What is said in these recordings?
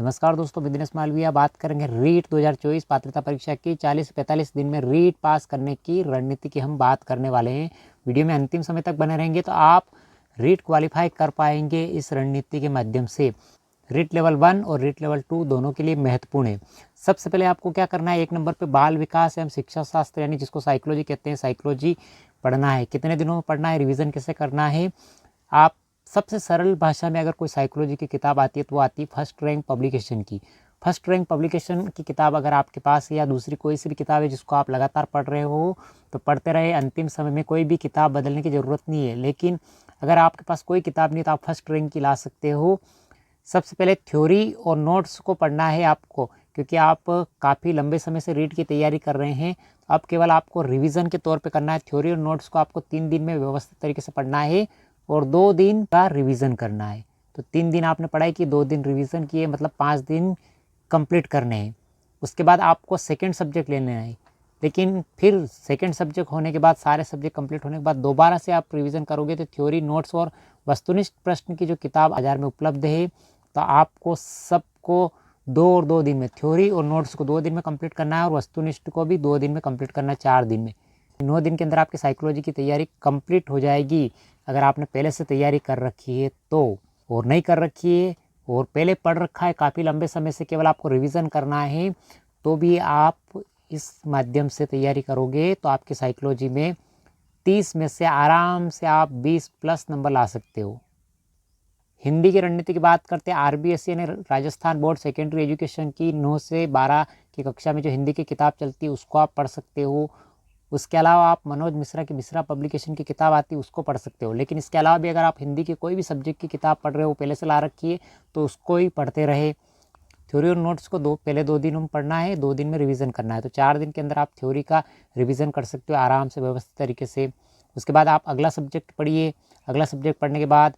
नमस्कार दोस्तों, बिजनेस मालविया बात करेंगे रीट 2024 पात्रता परीक्षा की 40 से 45 दिन में रीट पास करने की रणनीति की हम बात करने वाले हैं। वीडियो में अंतिम समय तक बने रहेंगे तो आप रीट क्वालिफाई कर पाएंगे इस रणनीति के माध्यम से। रीट लेवल 1 और रीट लेवल 2 दोनों के लिए महत्वपूर्ण है। सबसे पहले आपको क्या करना है, 1 नंबर पे बाल विकास एवं शिक्षा शास्त्र यानी जिसको साइकोलॉजी कहते हैं, साइकोलॉजी पढ़ना है। कितने दिनों में पढ़ना है, रिविज़न कैसे करना है। आप सबसे सरल भाषा में अगर कोई साइकोलॉजी की किताब आती है तो वो आती है फर्स्ट रैंक पब्लिकेशन की। फर्स्ट रैंक पब्लिकेशन की किताब अगर आपके पास है या दूसरी कोई सी भी किताब है जिसको आप लगातार पढ़ रहे हो तो पढ़ते रहे। अंतिम समय में कोई भी किताब बदलने की ज़रूरत नहीं है। लेकिन अगर आपके पास कोई किताब नहीं तो आप फर्स्ट रैंक की ला सकते हो। सबसे पहले थ्योरी और नोट्स को पढ़ना है आपको, क्योंकि आप काफ़ी लंबे समय से रीट की तैयारी कर रहे हैं। अब केवल आपको रिवीजन के तौर पे करना है। थ्योरी और नोट्स को आपको 3 दिन में व्यवस्थित तरीके से पढ़ना है और 2 दिन का रिवीजन करना है। तो 3 दिन आपने पढ़ाई की, 2 दिन रिवीजन किए, मतलब 5 दिन कंप्लीट करने हैं। उसके बाद आपको सेकंड सब्जेक्ट लेने हैं। लेकिन फिर सेकंड सब्जेक्ट होने के बाद, सारे सब्जेक्ट कंप्लीट होने के बाद दोबारा से आप रिवीजन करोगे तो थ्योरी, नोट्स और वस्तुनिष्ठ प्रश्न की जो किताब बाजार में उपलब्ध है तो आपको सबको 2 और 2 दिन में, थ्योरी और नोट्स को 2 दिन में कंप्लीट करना है और वस्तुनिष्ठ को भी 2 दिन में कंप्लीट करना है, 4 दिन में। 9 दिन के अंदर आपकी साइकोलॉजी की तैयारी कंप्लीट हो जाएगी अगर आपने पहले से तैयारी कर रखी है तो। और नहीं कर रखी है और पहले पढ़ रखा है काफ़ी लंबे समय से, केवल आपको रिवीजन करना है, तो भी आप इस माध्यम से तैयारी करोगे तो आपकी साइकोलॉजी में 30 में से आराम से आप 20 प्लस नंबर ला सकते हो। हिंदी की रणनीति की बात करते हैं। RBSC यानी राजस्थान बोर्ड सेकेंडरी एजुकेशन की 9 से 12 की कक्षा में जो हिंदी की किताब चलती है उसको आप पढ़ सकते हो। उसके अलावा आप मनोज मिश्रा की मिश्रा पब्लिकेशन की किताब आती है उसको पढ़ सकते हो। लेकिन इसके अलावा भी अगर आप हिंदी की कोई भी सब्जेक्ट की किताब पढ़ रहे हो, पहले से ला रखी है, तो उसको ही पढ़ते रहे। थ्योरी और नोट्स को पहले 2 दिन में पढ़ना है, 2 दिन में रिवीजन करना है। तो 4 दिन के अंदर आप थ्योरी का रिवीजन कर सकते हो आराम से, व्यवस्थित तरीके से। उसके बाद आप अगला सब्जेक्ट पढ़िए। अगला सब्जेक्ट पढ़ने के बाद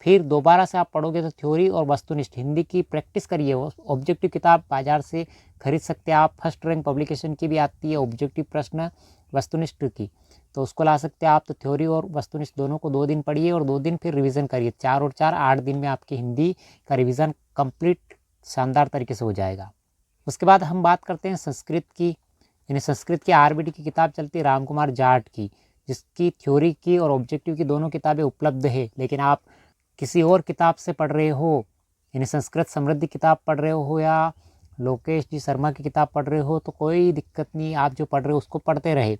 फिर दोबारा से आप पढ़ोगे तो थ्योरी और वस्तुनिष्ठ हिंदी की प्रैक्टिस करिए। वो ऑब्जेक्टिव किताब बाजार से खरीद सकते हैं आप। फर्स्ट रैंक पब्लिकेशन की भी आती है ऑब्जेक्टिव प्रश्न वस्तुनिष्ठ की, तो उसको ला सकते हैं आप। तो थ्योरी और वस्तुनिष्ठ दोनों को 2 दिन पढ़िए और 2 दिन फिर रिवीजन करिए। 4 और 4 8 दिन में आपकी हिंदी का रिवीजन कंप्लीट शानदार तरीके से हो जाएगा। उसके बाद हम बात करते हैं संस्कृत की। यानी संस्कृत की RBD की किताब चलती है राम कुमार जाट की, जिसकी थ्योरी की और ऑब्जेक्टिव की दोनों किताबें उपलब्ध है। लेकिन आप किसी और किताब से पढ़ रहे हो, यानी संस्कृत समृद्धि किताब पढ़ रहे हो या लोकेश जी शर्मा की किताब पढ़ रहे हो, तो कोई दिक्कत नहीं, आप जो पढ़ रहे हो उसको पढ़ते रहे।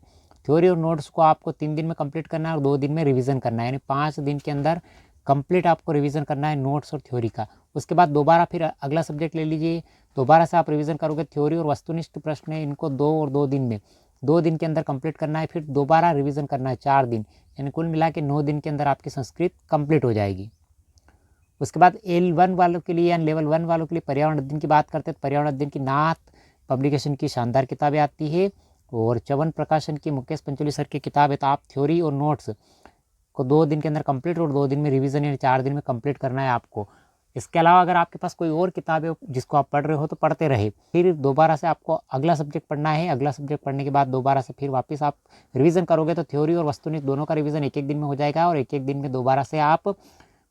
थ्योरी और नोट्स को आपको 3 दिन में कंप्लीट करना है और 2 दिन में रिवीजन करना है। यानी 5 दिन के अंदर कंप्लीट आपको रिवीजन करना है नोट्स और थ्योरी का। उसके बाद दोबारा फिर अगला सब्जेक्ट ले लीजिए, दोबारा से आप रिवीजन करोगे। थ्योरी और वस्तुनिष्ठ प्रश्न है, इनको 2 और 2 दिन में, 2 दिन के अंदर कंप्लीट करना है। फिर दोबारा रिवीजन करना है 4 दिन, यानी कुल मिला के 9 दिन के अंदर आपकी संस्कृत कंप्लीट हो जाएगी। उसके बाद L1 वालों के लिए यानी लेवल 1 वालों के लिए पर्यावरण अध्ययन की बात करते हैं। पर्यावरण अध्ययन की नाथ पब्लिकेशन की शानदार किताबें आती है और चवन प्रकाशन की मुकेश पंचोली सर की किताब है। तो आप थ्योरी और नोट्स को 2 दिन के अंदर कंप्लीट और 2 दिन में रिवीजन यानी 4 दिन में कंप्लीट करना है आपको। इसके अलावा अगर आपके पास कोई और किताब है जिसको आप पढ़ रहे हो तो पढ़ते रहे। फिर दोबारा से आपको अगला सब्जेक्ट पढ़ना है। अगला सब्जेक्ट पढ़ने के बाद दोबारा से फिर वापस आप रिवीजन करोगे तो थ्योरी और वस्तुनिष्ठ दोनों का रिवीजन 1-1 दिन में हो जाएगा और 1-1 दिन में दोबारा से आप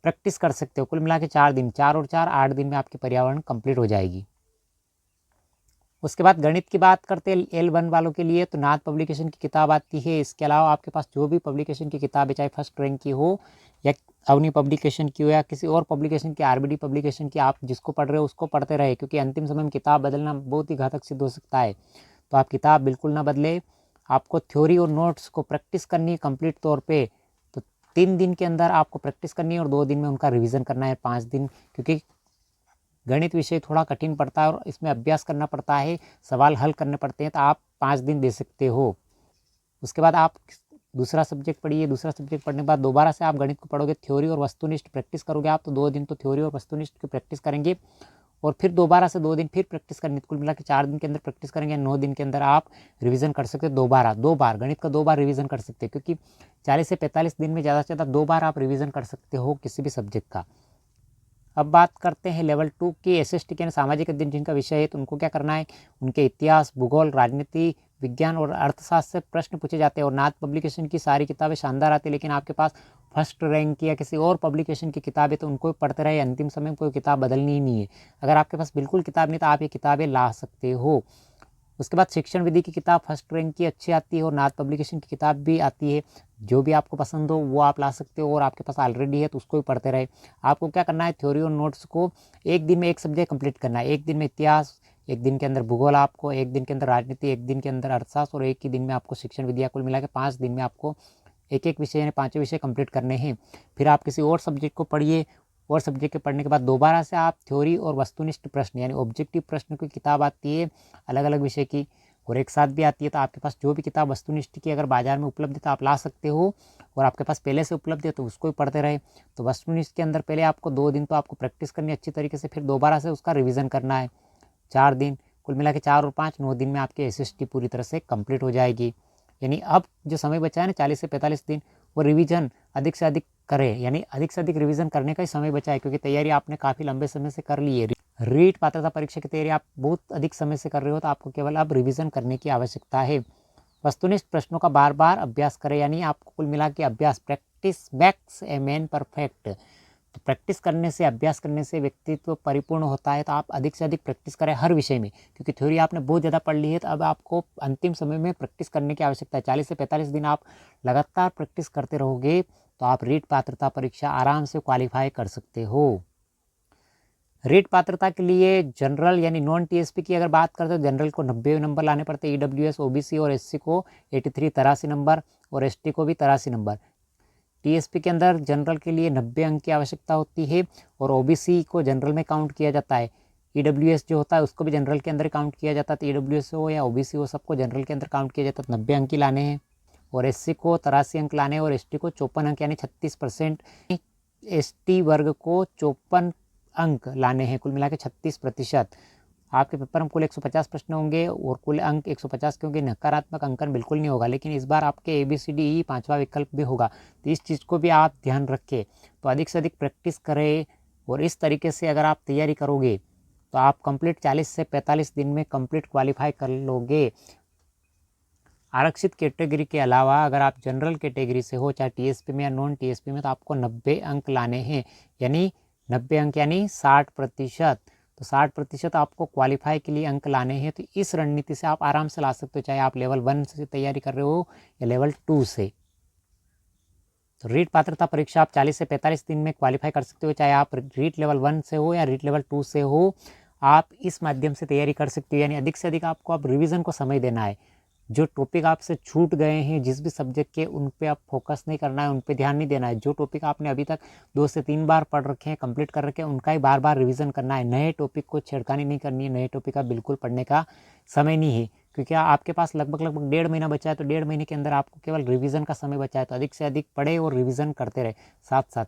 प्रैक्टिस कर सकते हो। कुल मिला के 4 दिन, 4 और 4 8 दिन में आपकी पर्यावरण कंप्लीट हो जाएगी। उसके बाद गणित की बात करते हैं L1 वालों के लिए, तो नाथ पब्लिकेशन की किताब आती है। इसके अलावा आपके पास जो भी पब्लिकेशन की किताब है, चाहे फर्स्ट रैंक की हो या अवनी पब्लिकेशन की हो या किसी और पब्लिकेशन की, RBD पब्लिकेशन की, आप जिसको पढ़ रहे हो उसको पढ़ते रहे, क्योंकि अंतिम समय में किताब बदलना बहुत ही घातक सिद्ध हो सकता है। तो आप किताब बिल्कुल ना बदले। आपको थ्योरी और नोट्स को प्रैक्टिस करनी है कंप्लीट तौर पर। 3 दिन के अंदर आपको प्रैक्टिस करनी है और 2 दिन में उनका रिवीजन करना है। 5 दिन, क्योंकि गणित विषय थोड़ा कठिन पड़ता है और इसमें अभ्यास करना पड़ता है, सवाल हल करने पड़ते हैं, तो आप 5 दिन दे सकते हो। उसके बाद आप दूसरा सब्जेक्ट पढ़िए। दूसरा सब्जेक्ट पढ़ने के बाद दोबारा से आप गणित को पढ़ोगे। थ्योरी और वस्तुनिष्ठ प्रैक्टिस करोगे आप, तो 2 दिन तो थ्योरी और वस्तुनिष्ठ की प्रैक्टिस करेंगे और फिर दोबारा से 2 दिन फिर प्रैक्टिस करनी। कुल मिला के 4 दिन के अंदर प्रैक्टिस करेंगे। 9 दिन के अंदर आप रिवीजन कर सकते हो। 2 बार गणित का 2 बार रिवीजन कर सकते हो, क्योंकि 40 से 45 दिन में ज़्यादा से ज़्यादा 2 बार आप रिवीजन कर सकते हो किसी भी सब्जेक्ट का। अब बात करते हैं लेवल 2 की SST के सामाजिक अध्ययन जिनका विषय है, तो उनको क्या करना है, उनके इतिहास, भूगोल, राजनीति, विज्ञान और अर्थशास्त्र से प्रश्न पूछे जाते हैं। और नाथ पब्लिकेशन की सारी किताबें शानदार आती है, लेकिन आपके पास फर्स्ट रैंक की या किसी और पब्लिकेशन की किताब है तो उनको पढ़ते रहे, अंतिम समय में कोई किताब बदलनी ही नहीं है। अगर आपके पास बिल्कुल किताब नहीं तो आप ये किताबें ला सकते हो। उसके बाद शिक्षण विधि की किताब फर्स्ट रैंक की अच्छी आती है और नाथ पब्लिकेशन की किताब भी आती है। जो भी आपको पसंद हो वो आप ला सकते हो, और आपके पास ऑलरेडी है तो उसको भी पढ़ते रहे। आपको क्या करना है, थ्योरी और नोट्स को एक दिन में एक सब्जेक्ट कंप्लीट करना है। एक दिन में इतिहास, एक दिन के अंदर भूगोल, आपको एक दिन के अंदर राजनीति, एक दिन के अंदर अर्थशास्त्र और एक ही दिन में आपको शिक्षण विद्या, कुल मिला के 5 दिन में आपको एक एक विषय यानी 5 विषय कंप्लीट करने हैं। फिर आप किसी और सब्जेक्ट को पढ़िए, और सब्जेक्ट के पढ़ने के बाद दोबारा से आप थ्योरी और वस्तुनिष्ठ प्रश्न यानी ऑब्जेक्टिव प्रश्न की किताब आती है अलग अलग विषय की और एक साथ भी आती है। तो आपके पास जो भी किताब वस्तुनिष्ठ की अगर बाजार में उपलब्ध है तो आप ला सकते हो, और आपके पास पहले से उपलब्ध है तो उसको भी पढ़ते रहे। तो वस्तुनिष्ठ के अंदर पहले आपको 2 दिन तो आपको प्रैक्टिस करनी अच्छी तरीके से, फिर दोबारा से उसका रिविज़न करना है 4 दिन, कुल मिला के 4 और 5 9 दिन में आपकी SST पूरी तरह से कंप्लीट हो जाएगी। यानी अब जो समय बचा है ना 40 से 45 दिन, वो रिवीजन अधिक से अधिक करें, यानी अधिक से अधिक रिवीजन करने का ही समय बचा है, क्योंकि तैयारी आपने काफ़ी लंबे समय से कर ली है। रीट पात्रता परीक्षा की तैयारी आप बहुत अधिक समय से कर रहे हो, तो आपको केवल अब रिवीजन करने की आवश्यकता है। वस्तुनिष्ठ प्रश्नों का बार बार अभ्यास करें, यानी आपको कुल मिला के अभ्यास, practice max a man perfect. तो प्रैक्टिस करने से, अभ्यास करने से व्यक्तित्व परिपूर्ण होता है। तो आप अधिक से अधिक प्रैक्टिस करें हर विषय में, क्योंकि थ्योरी आपने बहुत ज़्यादा पढ़ ली है, तो अब आपको अंतिम समय में प्रैक्टिस करने की आवश्यकता है। 40 से 45 दिन आप लगातार प्रैक्टिस करते रहोगे तो आप रीट पात्रता परीक्षा आराम से क्वालिफाई कर सकते हो। रीट पात्रता के लिए जनरल यानी नॉन TSP की अगर बात करते हो, जनरल को 90 नंबर लाने पड़ते हैं, EWS, OBC और SC को 83 83 नंबर और ST को भी 83 नंबर। TSP के अंदर जनरल के लिए 90 अंक की आवश्यकता होती है और OBC को जनरल में काउंट किया जाता है। EWS जो होता है उसको भी जनरल के अंदर काउंट किया जाता है। तो EWS हो या OBC हो, सबको जनरल के अंदर काउंट किया जाता है। 90 अंक ही लाने हैं और SC को 83 अंक लाने हैं और ST को 54 अंक यानी 36%। ST वर्ग को 54 अंक लाने हैं, कुल मिला के 36%। आपके पेपर में कुल 150 प्रश्न होंगे और कुल अंक 150 के होंगे। नकारात्मक अंकन बिल्कुल नहीं होगा, लेकिन इस बार आपके ABCDE 5वां विकल्प भी होगा, तो इस चीज़ को भी आप ध्यान रखें। तो अधिक से अधिक प्रैक्टिस करें और इस तरीके से अगर आप तैयारी करोगे तो आप कंप्लीट 40 से 45 दिन में कंप्लीट क्वालिफाई कर लोगे। आरक्षित कैटेगरी के अलावा अगर आप जनरल कैटेगरी से हो, चाहे TSP में या नॉन TSP में, तो आपको 90 अंक लाने हैं, यानी 90 अंक यानी 60%। तो 60% आपको क्वालिफाई के लिए अंक लाने हैं। तो इस रणनीति से आप आराम से ला सकते हो, चाहे आप लेवल 1 से तैयारी कर रहे हो या लेवल 2 से। तो रीट पात्रता परीक्षा आप 40 से 45 दिन में क्वालिफाई कर सकते हो, चाहे आप रीट लेवल 1 से हो या रीट लेवल 2 से हो। आप इस माध्यम से तैयारी कर सकते हो, यानी अधिक से अधिक आपको अब रिविज़न को समय देना है। जो टॉपिक आपसे छूट गए हैं जिस भी सब्जेक्ट के, उन पे आप फोकस नहीं करना है, उन पे ध्यान नहीं देना है। जो टॉपिक आपने अभी तक 2 से 3 बार पढ़ रखे हैं, कंप्लीट कर रखे हैं, उनका ही बार बार रिवीजन करना है। नए टॉपिक को छेड़खानी नहीं करनी है, नए टॉपिक का बिल्कुल पढ़ने का समय नहीं है, क्योंकि आपके पास लगभग 1.5 महीना बचा है। तो 1.5 महीने के अंदर आपको केवल रिवीजन का समय बचा है। तो अधिक से अधिक पढ़े और रिवीजन करते रहे। साथ साथ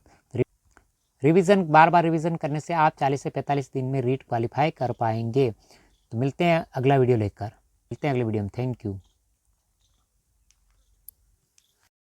रिवीजन, बार बार रिवीजन करने से आप 40 से 45 दिन में रीट क्वालिफाई कर पाएंगे। तो मिलते हैं अगला वीडियो लेकर, मिलते हैं अगले वीडियो में। Thank you.